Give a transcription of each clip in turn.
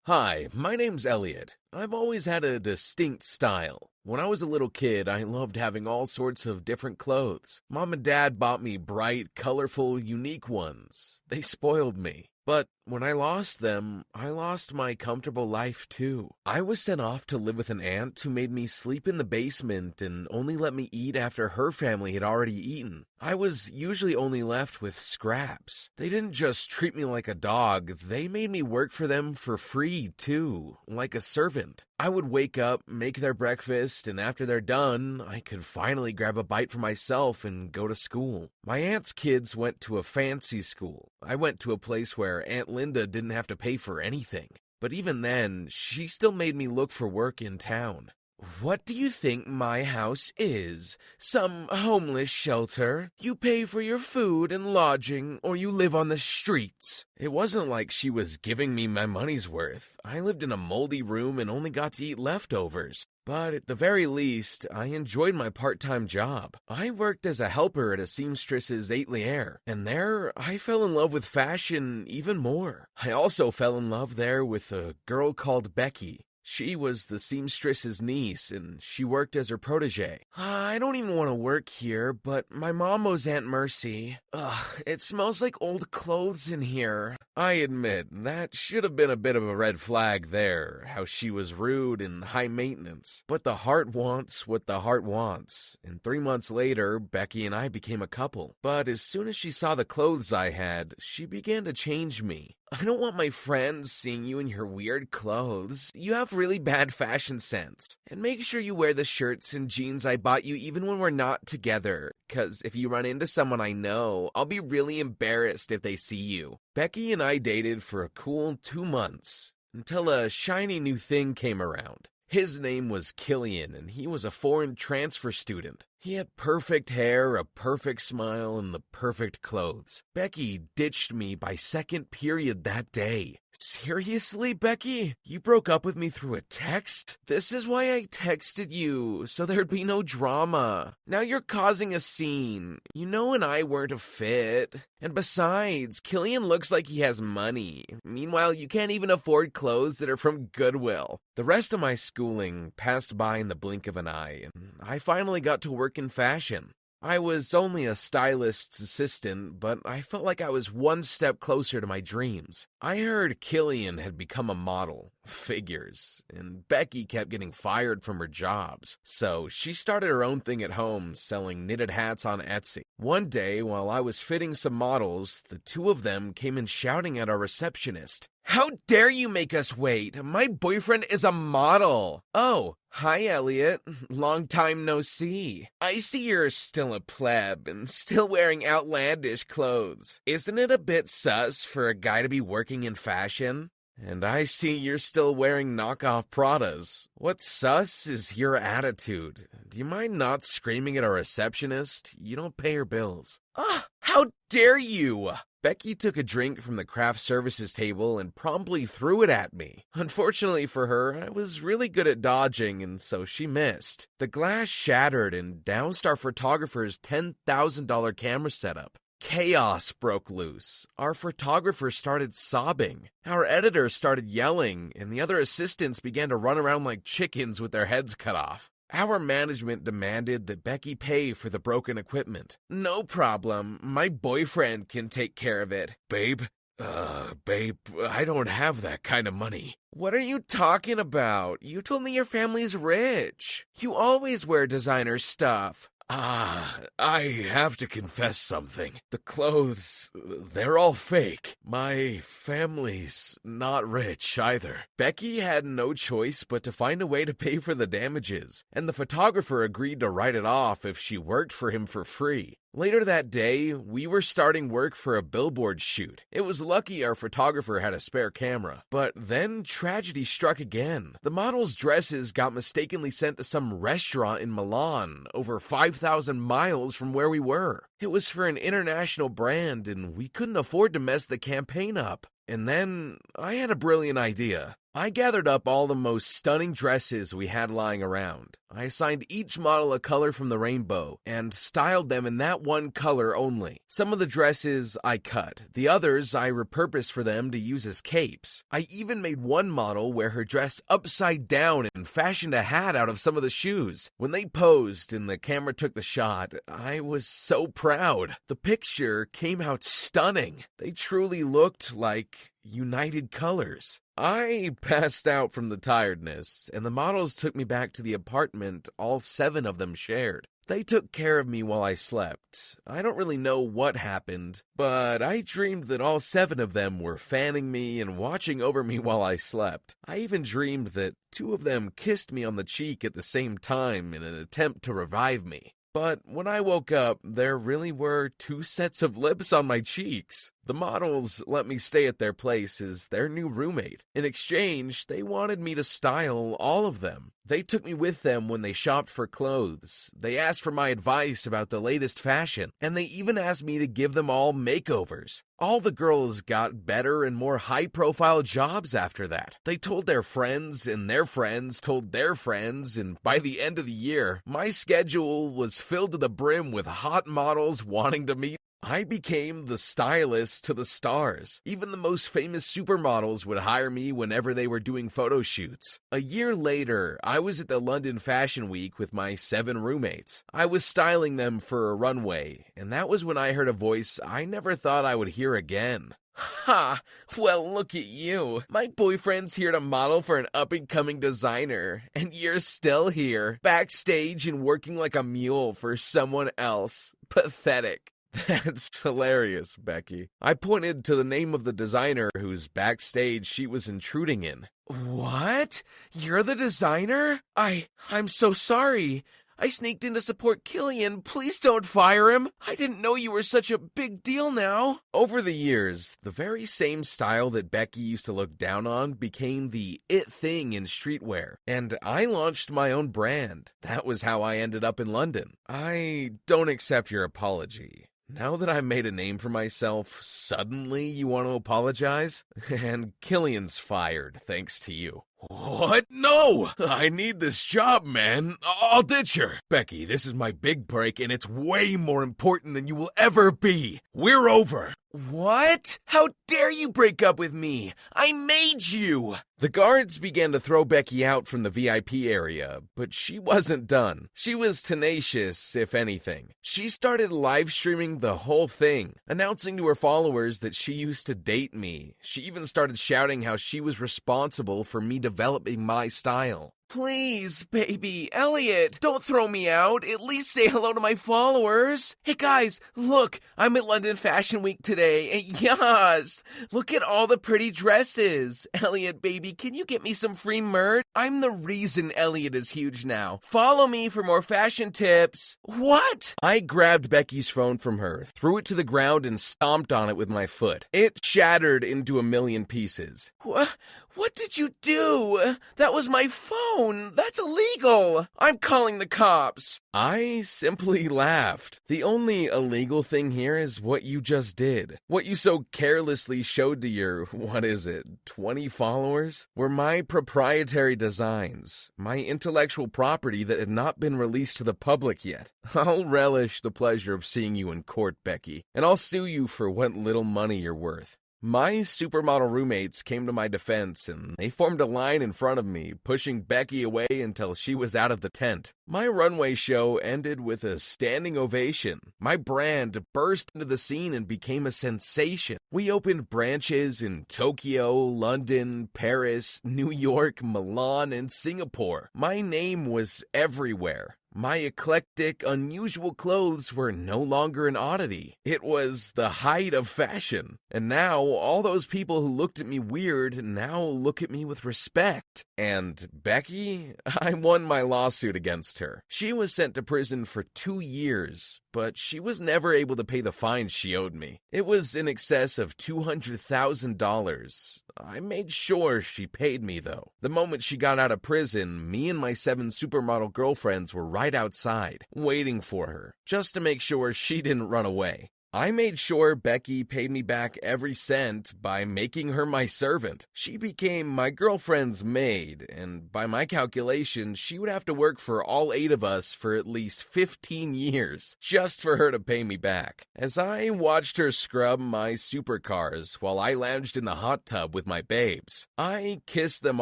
Hi, my name's Elliot. I've always had a distinct style. When I was a little kid, I loved having all sorts of different clothes. Mom and Dad bought me bright, colorful, unique ones. They spoiled me. But when I lost them, I lost my comfortable life too. I was sent off to live with an aunt who made me sleep in the basement and only let me eat after her family had already eaten. I was usually only left with scraps. They didn't just treat me like a dog, they made me work for them for free too, like a servant. I would wake up, make their breakfast, and after they're done, I could finally grab a bite for myself and go to school. My aunt's kids went to a fancy school. I went to a place where Aunt Linda didn't have to pay for anything. But even then, she still made me look for work in town. What do you think my house is? Some homeless shelter? You pay for your food and lodging, or you live on the streets? It wasn't like she was giving me my money's worth. I lived in a moldy room and only got to eat leftovers. But at the very least, I enjoyed my part-time job. I worked as a helper at a seamstress's atelier, and there I fell in love with fashion even more. I also fell in love there with a girl called Becky. She was the seamstress's niece, and she worked as her protege. I don't even want to work here, but my mom owes Aunt Mercy. Ugh, it smells like old clothes in here. I admit, that should have been a bit of a red flag there, how she was rude and high maintenance. But the heart wants what the heart wants, and 3 months later, Becky and I became a couple. But as soon as she saw the clothes I had, she began to change me. I don't want my friends seeing you in your weird clothes. You have really bad fashion sense. And make sure you wear the shirts and jeans I bought you even when we're not together. 'Cause if you run into someone I know, I'll be really embarrassed if they see you. Becky and I dated for a cool 2 months, until a shiny new thing came around. His name was Killian, and he was a foreign transfer student. He had perfect hair, a perfect smile, and the perfect clothes. Becky ditched me by second period that day. Seriously, Becky? You broke up with me through a text? This is why I texted you, so there'd be no drama. Now you're causing a scene. You know and I weren't a fit. And besides, Killian looks like he has money. Meanwhile, you can't even afford clothes that are from Goodwill. The rest of my schooling passed by in the blink of an eye, and I finally got to work in fashion. I was only a stylist's assistant, but I felt like I was one step closer to my dreams. I heard Killian had become a model. Figures. And Becky kept getting fired from her jobs. So she started her own thing at home, selling knitted hats on Etsy. One day, while I was fitting some models, the two of them came in shouting at our receptionist. "How dare you make us wait? My boyfriend is a model." "Oh, hi, Elliot. Long time no see. I see you're still a pleb and still wearing outlandish clothes. Isn't it a bit sus for a guy to be working in fashion? And I see you're still wearing knockoff Pradas. What's sus is your attitude. Do you mind not screaming at our receptionist? You don't pay her bills." "Ah, how dare you!" Becky took a drink from the craft services table and promptly threw it at me. Unfortunately for her, I was really good at dodging, and so she missed. The glass shattered and doused our photographer's $10,000 camera setup. Chaos broke loose. Our photographer started sobbing. Our editor started yelling, and the other assistants began to run around like chickens with their heads cut off. Our management demanded that Becky pay for the broken equipment. "No problem. My boyfriend can take care of it." Babe, I don't have that kind of money." "What are you talking about? You told me your family's rich. You always wear designer stuff." I have to confess something. The clothes, they're all fake. My family's not rich either." Becky had no choice but to find a way to pay for the damages, and the photographer agreed to write it off if she worked for him for free. Later that day, we were starting work for a billboard shoot. It was lucky our photographer had a spare camera. But then tragedy struck again. The model's dresses got mistakenly sent to some restaurant in Milan, over 5,000 miles from where we were. It was for an international brand, and we couldn't afford to mess the campaign up. And then I had a brilliant idea. I gathered up all the most stunning dresses we had lying around. I assigned each model a color from the rainbow and styled them in that one color only. Some of the dresses I cut, the others I repurposed for them to use as capes. I even made one model wear her dress upside down and fashioned a hat out of some of the shoes. When they posed and the camera took the shot, I was so proud. The picture came out stunning. They truly looked like united colors. I passed out from the tiredness, and the models took me back to the apartment all 7 of them shared. They took care of me while I slept. I don't really know what happened, but I dreamed that all 7 of them were fanning me and watching over me while I slept. I even dreamed that 2 of them kissed me on the cheek at the same time in an attempt to revive me. But when I woke up, there really were 2 sets of lips on my cheeks. The models let me stay at their place as their new roommate. In exchange, they wanted me to style all of them. They took me with them when they shopped for clothes. They asked for my advice about the latest fashion, and they even asked me to give them all makeovers. All the girls got better and more high-profile jobs after that. They told their friends, and their friends told their friends, and by the end of the year, my schedule was filled to the brim with hot models wanting to meet. I became the stylist to the stars. Even the most famous supermodels would hire me whenever they were doing photo shoots. A year later, I was at the London Fashion Week with my 7 roommates. I was styling them for a runway, and that was when I heard a voice I never thought I would hear again. Ha! Well, look at you. My boyfriend's here to model for an up-and-coming designer, and you're still here, backstage and working like a mule for someone else. Pathetic. That's hilarious, Becky. I pointed to the name of the designer whose backstage she was intruding in. What? You're the designer? I'm so sorry. I sneaked in to support Killian. Please don't fire him. I didn't know you were such a big deal now. Over the years, the very same style that Becky used to look down on became the it thing in streetwear, and I launched my own brand. That was how I ended up in London. I don't accept your apology. Now that I made a name for myself, suddenly you want to apologize? And Killian's fired, thanks to you. What? No! I need this job, man. I'll ditch her. Becky, this is my big break, and it's way more important than you will ever be. We're over. What? How dare you break up with me? I made you! The guards began to throw Becky out from the VIP area, but she wasn't done. She was tenacious, if anything. She started live streaming the whole thing, announcing to her followers that she used to date me. She even started shouting how she was responsible for me developing my style. Please, baby, Elliot, don't throw me out. At least say hello to my followers. Hey guys, look, I'm at London Fashion Week today. Yes, look at all the pretty dresses. Elliot, baby, can you get me some free merch? I'm the reason Elliot is huge now. Follow me for more fashion tips. What? I grabbed Becky's phone from her, threw it to the ground, and stomped on it with my foot. It shattered into a million pieces. What did you do? That was my phone. That's illegal. I'm calling the cops. I simply laughed. The only illegal thing here is what you just did. What you so carelessly showed to your, 20 followers? Were my proprietary designs, my intellectual property that had not been released to the public yet. I'll relish the pleasure of seeing you in court, Becky, and I'll sue you for what little money you're worth. My supermodel roommates came to my defense, and they formed a line in front of me, pushing Becky away until she was out of the tent. My runway show ended with a standing ovation. My brand burst into the scene and became a sensation. We opened branches in Tokyo, London, Paris, New York, Milan, and Singapore. My name was everywhere. My eclectic, unusual clothes were no longer an oddity. It was the height of fashion. And now, all those people who looked at me weird now look at me with respect. And Becky? I won my lawsuit against her. She was sent to prison for 2 years, but she was never able to pay the fine she owed me. It was in excess of $200,000. I made sure she paid me, though. The moment she got out of prison, me and my 7 supermodel girlfriends were right outside, waiting for her, just to make sure she didn't run away. I made sure Becky paid me back every cent by making her my servant. She became my girlfriend's maid, and by my calculations, she would have to work for all 8 of us for at least 15 years, just for her to pay me back. As I watched her scrub my supercars while I lounged in the hot tub with my babes, I kissed them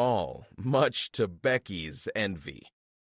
all, much to Becky's envy.